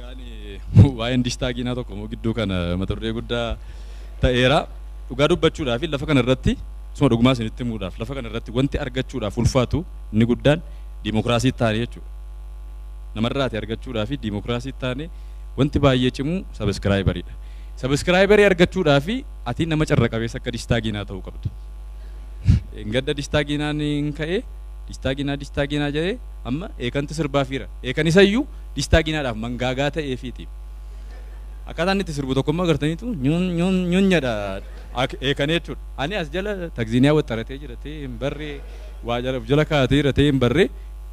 Egaani waa'een distaaginaa tokko moo gidduu kana mata duree guddaa ta'eera. Dhugaa dubbachuudhaaf lafa kana irratti suma dhugumaa isinitti himuudhaaf lafa kana irratti wanti argachuudhaaf ulfaatu inni guddaan diimokiraasii taane jechuudha. Namarraati argachuudhaaf diimokiraasii taane wanti baay'ee cimu sabiskiraayibaridha. Sabiskiraayibarii argachuudhaaf ati nama carra qabeessa akka distaaginaa ta'uu qabdu. Gadda distaaginaan hin ka'ee distaaginaa jedhee amma eekanti sirbaafiira. Eekan isayyuu distaaginaadhaaf mangaagaa ta'eefiiti. Akkaataan itti sirbu tokkommaa agartaniitu nyunyadha eekanee jechuudha. Ani as jala tagziiniyaa waxxaratee jiratee hin barree waa jala kaatee jiratee hin barree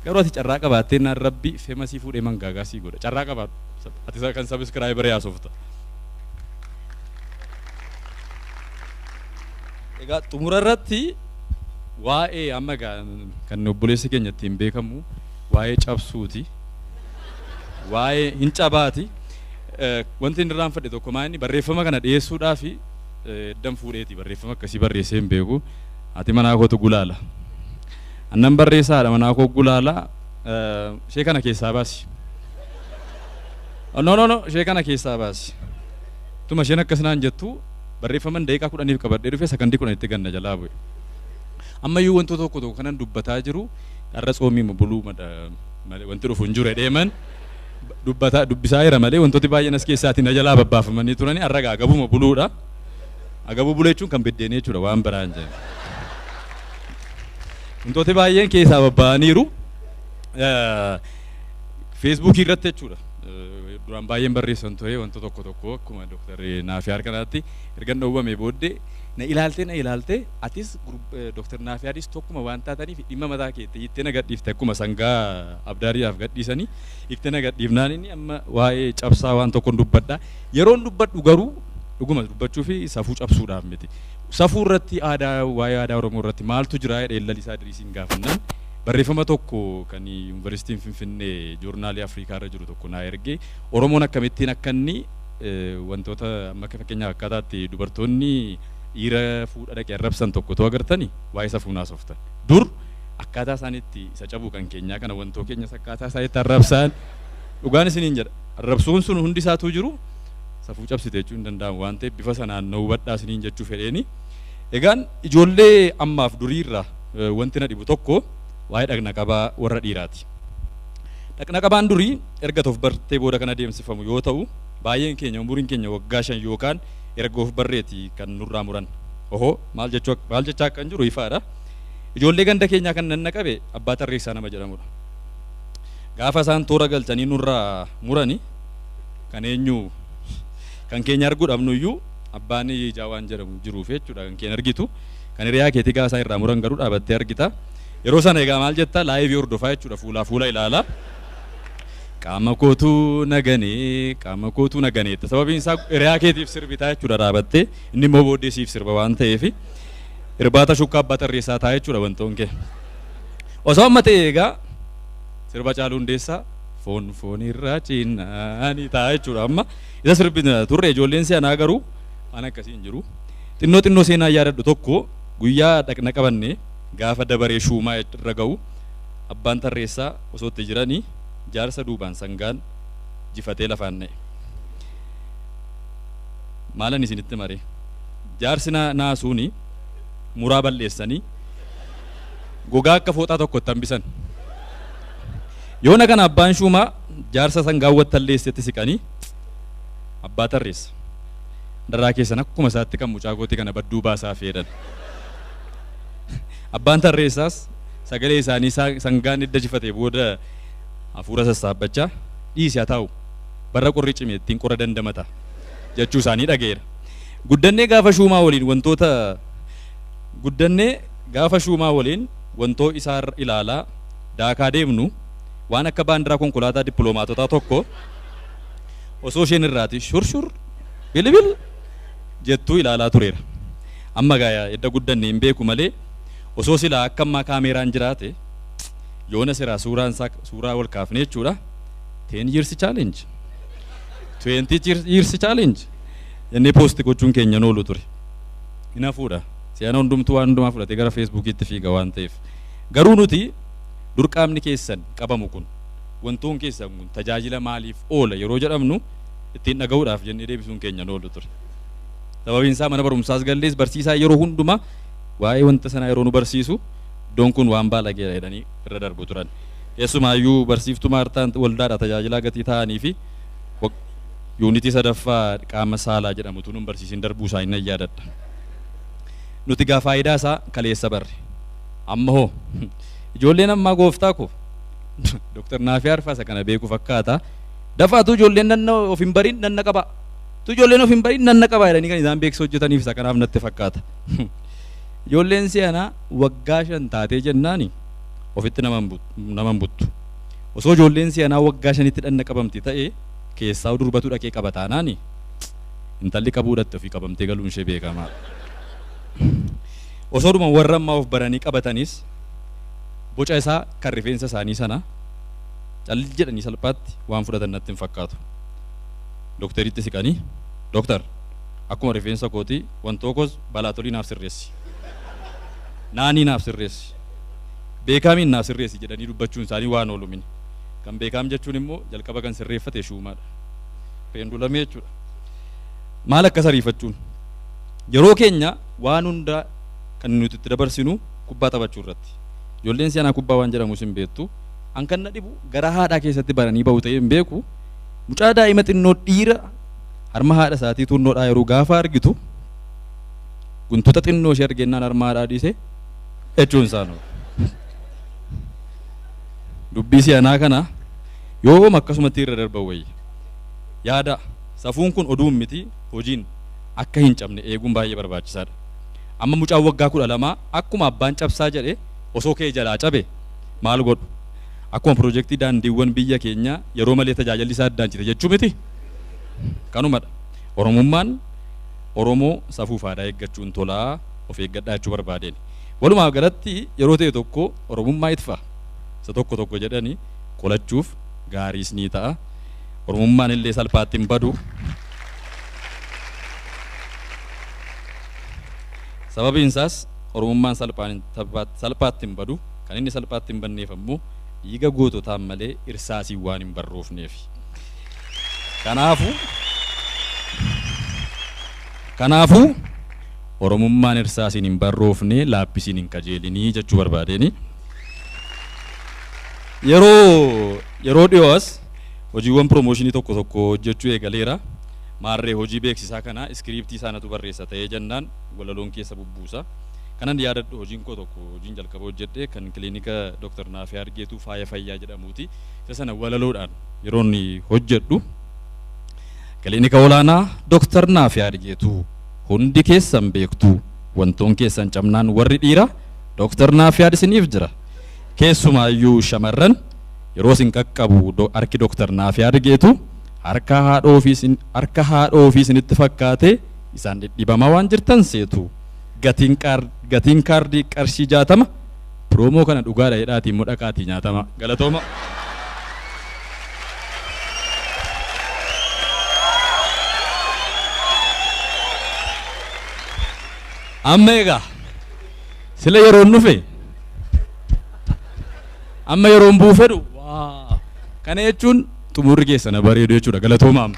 garuu ati carraa qabaattee naan rabbi feemasii fuudhee mangaagaa sii godha. Carraa qabaatu ati kan sabiskiraayibarii haasofta. Egaa xumura irratti waa'ee amma kan obboleessi keenya ittiin beekamu waa'ee cabsuuti. Waa'ee hin cabaati. Wanti inni irraanfadhe tokko maali barreeffama kana dhiyeessuudhaaf eddan fuudheeti barreeffama akkasii barreessee hin beeku. Ati manaa kootu gulaala. Annan barreessaadha manaa koo gulaala. Ishee kana keessaa baasi. No, ishee kana keessaa baasi. Tuma isheen akkasinaan jettu barreeffaman daqiiqaa 10 qabadhee dhufee sakandii 10 itti ganna jalaa bu'e. Ammayyuu wantoota tokko kanan dubbataa jiru har'a soomii buluu wanti dhufu hin jiru deeman dubbisaa jira malee wantooti baay'een as keessaatiin na jalaa babbaafamanii turanii har'a agabuma buluudha. Agabuu buluu jechuun kan biddeenii jechuudha waan biraan jedhan. Wantooti baay'een keessaa babba'aniiru feesbuukii irratti jechuudha. Duraan baay'een barreessan ture wanto tokko akkuma Dr. Naafiyaar kanaatti ergan dhowwame booddee na ilaaltee atis Dr. Naafiyaaris tokkuma waan taataniif dhimma mataa keetti hiittee na gadhiifte akkuma sangaa abdaariidhaaf gadhiisanii hiiktee na gadhiifnaan inni amma waa'ee cabsaa waan tokkoon dubbadha. Yeroon dubbadhu garuu dhuguma dubbachuu fi safuu cabsuudhaaf miti. Safuu irratti waa'ee aadaa Oromoo irratti maaltu jira jedhee lalisaa diriisiin gaafannaan barreeffama tokko kan Yuunivarsiitiin Finfinnee joornaalii Afrikaa irra jiru tokko naa ergee Oromoon akkamittiin akka inni wantoota amma fakkeenyaaf akkaataatti dubartoonni dhiira fuudha dhaqee arrabsan tokko agartanii waa'ee safuu naasoftan. Dur akkaataa isaaniitti isa cabuu kan keenyaa kana wantoo keenyas akkaataa isaaniitti arrabsan dhugaan isiniin jedha. Arrabsuun sun hundi isaatuu jiru safuu cabsite jechuun hin danda'amu waan ta'eef bifa sanaan na hubadhaa isiniin jechuu fedheeni. Egaan ijoollee ammaaf duriirraa wanti na dhibu tokko waa'ee dhaqna qabaa warra dhiiraati. Dhaqna qabaan durii erga of bartee booda kan adeemsifamu yoo ta'u baay'een keenya umuriin keenya waggaa 5 yookaan erga of barreeti kan nurraa muran. Ohoo maal jechaa kan jiru ifaadha. Ijoollee ganda keenyaa kan nan naqabe abbaa tarreessaa nama jedhamudha. Gaafa isaan toora galchanii nurraa murani kan eenyu kan keenya arguu dhabnuyyuu abbaan ijaa waan jedhamu jiruuf jechuudha kan keenya argitu kan hiriyaa keetii gaasaa irraa muran garuu dhaabattee argita. Yeroo sana egaa maal jetta laayivii hordofaa jechuudha fuula ilaala. Qaama kootu naganee sababiin isaa hiriyaa keetiif sirbitaa jechuudha dhaabattee inni immoo booddee siif sirba waan ta'eef irbaata shukkaa abbaa tarreessaa ta'a jechuudha wantoon kee. Osoo amma ta'e egaa sirba Haacaaluu Hundeessaa foon irraa cinnaanii ta'a jechuudha amma isa sirbina turre ijoolleen si'anaa garuu waan akkasii hin jiru. Xinnoo seenaa yaadadhu tokko guyyaa dhaqna qabannee gaafa dabaree shuumaa irra ga'u abbaan tarreessaa osoo itti jiranii jaarsa duubaan sangaan jifatee lafaan na'e. Maalan isinitti maree jaarsi naasuuni muraa balleessanii gogaa akka fooxaa tokkotti hambisan. Yoona kana abbaan shuumaa jaarsa sangaa wattalleessetti siqanii abbaa tarreessa daraa keessan akkuma isaatti kan mucaa kootii kana badduu baasaa feedan. Abbaan tarreessaas sagalee isaanii sangaan edda jifatee booda hafuura sassaabbachaa dhiisi haa taa'u barra qorri cimee ittiin qora dandamata jechuu isaanii dhageera. Guddannee gaafa shuumaa waliin wantoo isaa ilaalaa daakaa deemnu waan akka baandiraa konkolaataa dippiloomaatotaa tokko osoo isheen irraati shurshur bilbil jettuu ilaalaa tureera. Amma gaaya edda guddannee hin beeku malee osoo silaa akka ammaa kaameeraan jiraate yoona siraa suuraa wal kaafne jechuudha 10 years challenge 20 years challenge jennee poosti gochuun keenya noolu ture. Ina fuudha si'ana hundumtuu waan hundumaa fudhatee gara feesbuukiitti fiiga waan ta'eef garuu nuti dur qaamni keessan qabamu kun wantoon keessan kun tajaajila maaliif oola yeroo jedhamnu ittiin dhaga'uudhaaf jennee deebisuun keenya oolu ture. Sababiin isaa mana barumsaas gallees barsiisaa yeroo hundumaa waa'ee wanta sanaa yeroo nu barsiisu iddoon kun waan baalageera jedhanii irra darbu turan. Keessumaayyuu barsiiftuu Maartaan waldaadha tajaajilaa gatii ta'anii fi yuunitii sadaffaa qaama saalaa jedhamutu nun barsiisin darbuu isaa hin yaadadha. Nuti gaa faayidaa isaa kaleessa barre. Amma hoo ijoolleen ammaa gooftaa koo Dr. Naafiyaar Faasa kana beeku fakkaata. Dafaatu ijoolleen nanna of hin barin nanna qaba. Tu ijoolleen of hin barin nanna qaba jedhanii kan isaan beeksisa hojjetaniif isa kanaaf natti fakkaata. Ijoolleen si'anaa waggaa 5 taatee jennaani ofitti nama buttu. Osoo ijoolleen si'anaa waggaa 5tti dhanna qabamti ta'ee keessaa durbatu dhaqee qabataanaani intalli qabuudhaatti ofii qabamtee galuun ishee beekamaa. Osoo dhuma warra ammaa of baranii qabatanis boca isaa kan rifeensa isaanii sana calli jedhanii salphaatti waan fudhatan natti hin fakkaatu. Doktaritti siqanii doktar akkuma rifeensa kootii waan tokkos balaatolii naaf sirreessi. Naanii naaf sirreessi. Beekaamiin naaf sirreessi jedhanii dubbachuun isaanii waan oolumin. Kan beekaam jechuun immoo jalqaba kan sirreeffate shuumaadha. Peendulamee jechuudha. Maal akka sariifachuun yeroo keenya waan hunda kan nuti itti dabarsinu kubbaa taphachuu irratti. Ijoolleen si'anaa kubbaa waan jedhamu hin beektu. An kan na dhibu gara haadhaa keessatti baranii bahu ta'ee hin beeku. Mucaa daa'ima xinnoo dhiira harma haadha isaatii tunnoodhaa yeroo gaafa argitu guntuta xinnoo ishee argennaan harma haadhaa dhiise jechuun isaanu. Dubbii si'anaa kana yoom akkasumatti irra darba wayya. Yaada safuun kun oduun miti hojiin akka hin cabne eeguun baay'ee barbaachisaadha. Amma mucaan waggaa 12 akkuma abbaan cabsaa jedhe osoo kee jalaa cabe maal godhu? Akkuma piroojeektii daandiiwwan biyya keenya yeroo malee tajaajilli isaa addaan cite jechuu miti. Kanumadha. Oromummaan Oromoo safuuf aadaa eeggachuun tolaa of eeggadhaa jechuu barbaadeen. Walumaa galatti yeroo ta'e tokko Oromummaa itfa. Isa tokko jedhanii qolachuuf gaariis ni ta'a. Oromummaan illee salphaatti hin badu. Sababiin isaas Oromummaan salphaatti hin badu. Kan inni salphaatti hin banneef ammoo dhiiga goototaan malee irsaasii waan hin barroofneef. Kanaafuu Oromummaan irsaasiin hin barroofne laaphisiin hin kajeelinii jechuu barbaadeeni. Yeroo dhiyoos hojiiwwan promooshinii tokko hojjechuu eegaleera. Maarree hojii beeksisaa kana iskiriiptii isaanatu barreessa ta'ee jennaan walaloon keessa bubbuusa. Kanan yaadadhu hojiin koo tokko hojiin jalqaba hojjedhe kan kiliinika Dr. Naafiyaar Geetuu faaya fayyaa jedhamuuti. Isa sana walaloodhaan yeroo inni hojjedhu kiliinika olaanaa Dr. Naafiyaar Geetuu hundi keessan beektu wantoon keessan cabnaan warri dhiira Dr. Naafiyaar isiniif jira. Keessumaayyuu shamarran yeroo isin qaqqabu harki Dr. Naafiyaar Geetuu harka haadhoo ofii isinitti fakkaate isaan dhidhibamaa waan jirtan seetu. Gatiin kaardii qarshii 60 piroomoo kana dhugaadha jedhaatii immoo dhaqaatii nyaatama. Galatooma. Amma egaa sila yeroon dhufe amma yeroon buufedhu kana jechuun xumurri keessana bareedu jechuudha. Galatoomaa.